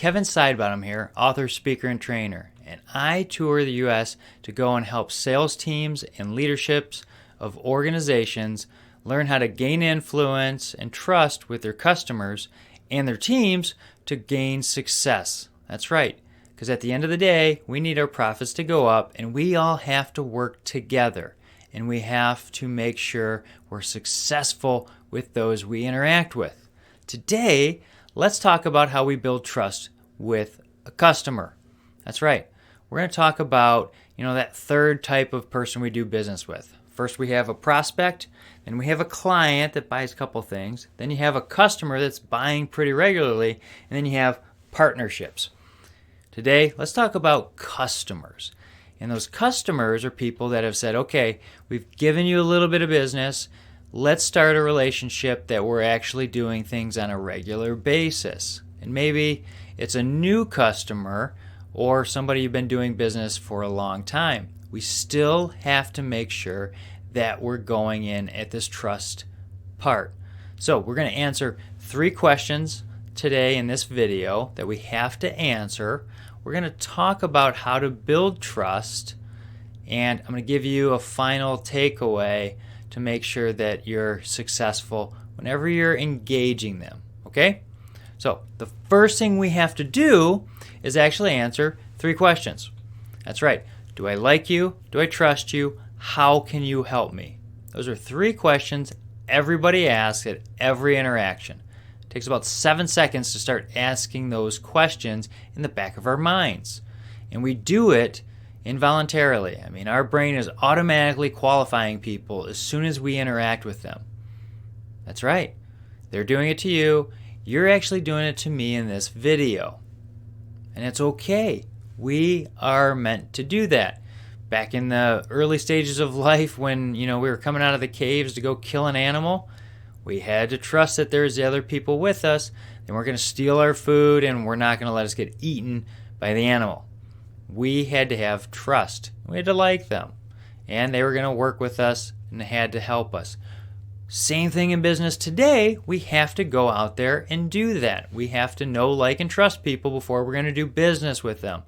Kevin Sidebottom here, author, speaker, and trainer, and I tour the U.S. to go and help sales teams and leaderships of organizations learn how to gain influence and trust with their customers and their teams to gain success. That's right, because at the end of the day, we need our profits to go up, and we all have to work together, and we have to make sure we're successful with those we interact with. Today, let's talk about how we build trust with a customer. That's right. We're going to talk about, that third type of person we do business with. First, we have a prospect, then we have a client that buys a couple things, then you have a customer that's buying pretty regularly, and then you have partnerships. Today, let's talk about customers. And those customers are people that have said, okay, we've given you a little bit of business. Let's start a relationship that we're actually doing things on a regular basis. And maybe it's a new customer or somebody you've been doing business for a long time. We still have to make sure that we're going in at this trust part. So we're going to answer 3 questions today in this video that we have to answer. We're going to talk about how to build trust, and I'm going to give you a final takeaway to make sure that you're successful whenever you're engaging them, okay? So the first thing we have to do is actually answer 3 questions. That's right. Do I like you? Do I trust you? How can you help me? Those are 3 questions everybody asks at every interaction. It takes about 7 seconds to start asking those questions in the back of our minds. And we do it involuntarily. Our brain is automatically qualifying people as soon as we interact with them. That's right. They're doing it to you. You're actually doing it to me in this video. And it's okay. We are meant to do that. Back in the early stages of life when, we were coming out of the caves to go kill an animal, we had to trust that there's the other people with us. They weren't going to steal our food and we're not going to let us get eaten by the animal. We had to have trust. We had to like them. And they were going to work with us and they had to help us. Same thing in business today. We have to go out there and do that. We have to know, like, and trust people before we're going to do business with them.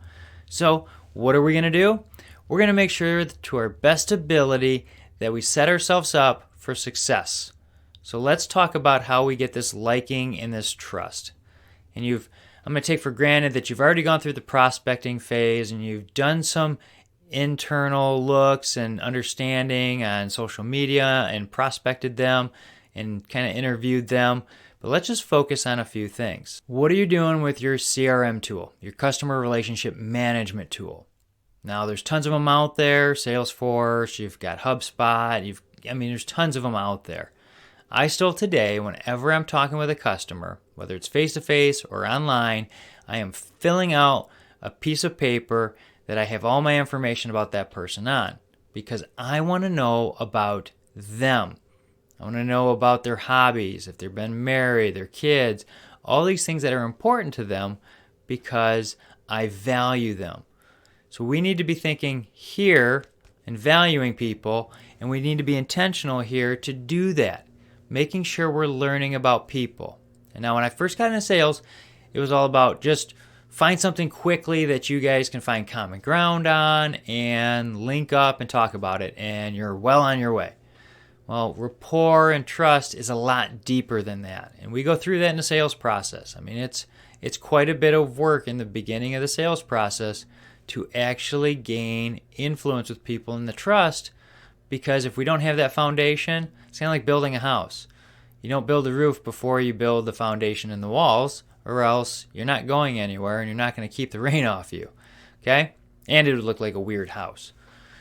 So what are we going to do? We're going to make sure to our best ability that we set ourselves up for success. So let's talk about how we get this liking and this trust. And I'm going to take for granted that you've already gone through the prospecting phase and you've done some internal looks and understanding on social media and prospected them and kind of interviewed them. But let's just focus on a few things. What are you doing with your CRM tool, your customer relationship management tool? Now, there's tons of them out there. Salesforce, you've got HubSpot, there's tons of them out there. I still today, whenever I'm talking with a customer, whether it's face-to-face or online, I am filling out a piece of paper that I have all my information about that person on because I want to know about them. I want to know about their hobbies, if they've been married, their kids, all these things that are important to them because I value them. So we need to be thinking here and valuing people, and we need to be intentional here to do that, making sure we're learning about people. And now when I first got into sales, it was all about just find something quickly that you guys can find common ground on and link up and talk about it, and you're well on your way. Well, rapport and trust is a lot deeper than that. And we go through that in the sales process. It's quite a bit of work in the beginning of the sales process to actually gain influence with people in the trust, because if we don't have that foundation, it's kind of like building a house. You don't build the roof before you build the foundation and the walls, or else you're not going anywhere and you're not going to keep the rain off you, okay? And it would look like a weird house.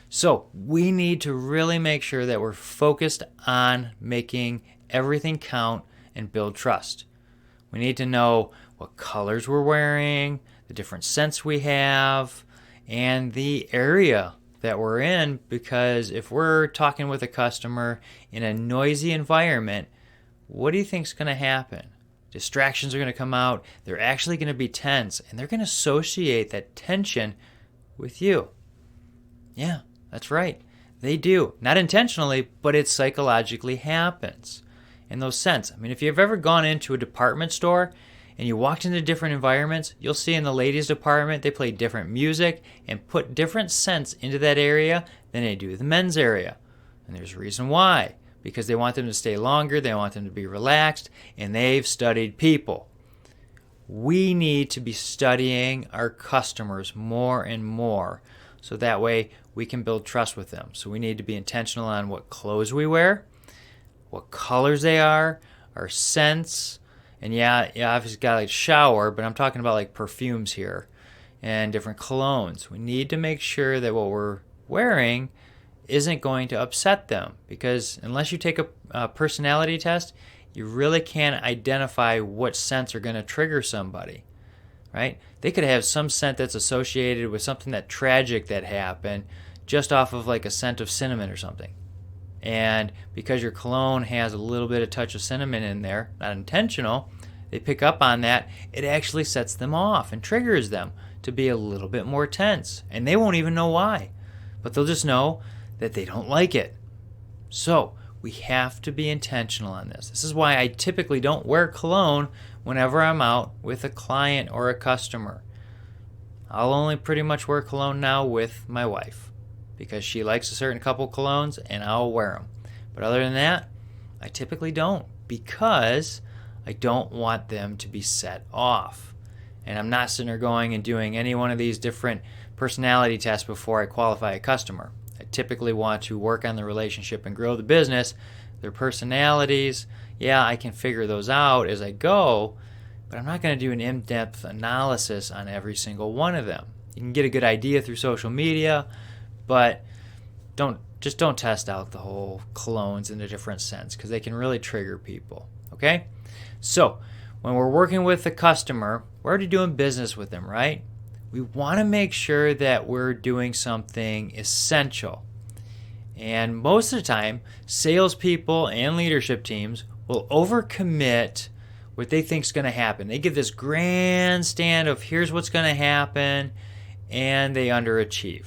So we need to really make sure that we're focused on making everything count and build trust. We need to know what colors we're wearing, the different scents we have, and the area that we're in, because if we're talking with a customer in a noisy environment, what do you think is going to happen? Distractions are going to come out. They're actually going to be tense, and they're going to associate that tension with you. Yeah, that's right. They do. Not intentionally, but it psychologically happens in those scents. If you've ever gone into a department store and you walked into different environments, you'll see in the ladies department they play different music and put different scents into that area than they do the men's area. And there's a reason why. Because they want them to stay longer, they want them to be relaxed, and they've studied people. We need to be studying our customers more and more so that way we can build trust with them. So we need to be intentional on what clothes we wear, what colors they are, our scents, and yeah, obviously got like shower, but I'm talking about like perfumes here and different colognes. We need to make sure that what we're wearing isn't going to upset them, because unless you take a personality test, you really can't identify what scents are going to trigger somebody, right? They could have some scent that's associated with something that tragic that happened just off of like a scent of cinnamon or something. And because your cologne has a little bit of touch of cinnamon in there, not intentional, they pick up on that, it actually sets them off and triggers them to be a little bit more tense. And they won't even know why, but they'll just know that they don't like it. So we have to be intentional on this. This is why I typically don't wear cologne whenever I'm out with a client or a customer. I'll only pretty much wear cologne now with my wife because she likes a certain couple colognes and I'll wear them. But other than that, I typically don't, because I don't want them to be set off. And I'm not sitting there going and doing any one of these different personality tests before I qualify a customer. I typically want to work on the relationship and grow the business. Their personalities, yeah, I can figure those out as I go, but I'm not going to do an in-depth analysis on every single one of them. You can get a good idea through social media, but don't test out the whole colognes in a different sense, because they can really trigger people, okay? So when we're working with a customer, we're already doing business with them, right? We want to make sure that we're doing something essential. And most of the time, salespeople and leadership teams will overcommit what they think is going to happen. They give this grandstand of here's what's going to happen, and they underachieve.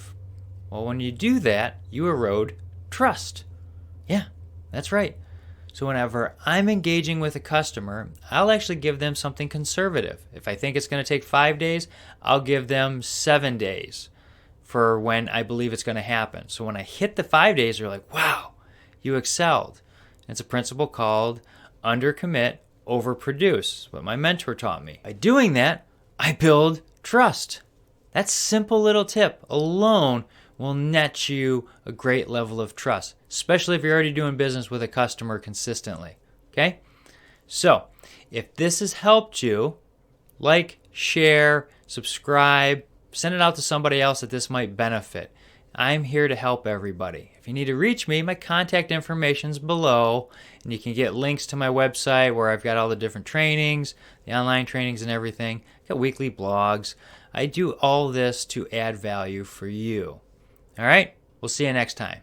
Well, when you do that, you erode trust. Yeah, that's right. So whenever I'm engaging with a customer, I'll actually give them something conservative. If I think it's going to take 5 days, I'll give them 7 days for when I believe it's going to happen. So when I hit the 5 days, they're like, wow, you excelled. It's a principle called undercommit, overproduce, what my mentor taught me. By doing that, I build trust. That simple little tip alone will net you a great level of trust, especially if you're already doing business with a customer consistently, okay? So, if this has helped you, like, share, subscribe, send it out to somebody else that this might benefit. I'm here to help everybody. If you need to reach me, my contact information's below, and you can get links to my website where I've got all the different trainings, the online trainings and everything. I've got weekly blogs. I do all this to add value for you. All right? We'll see you next time.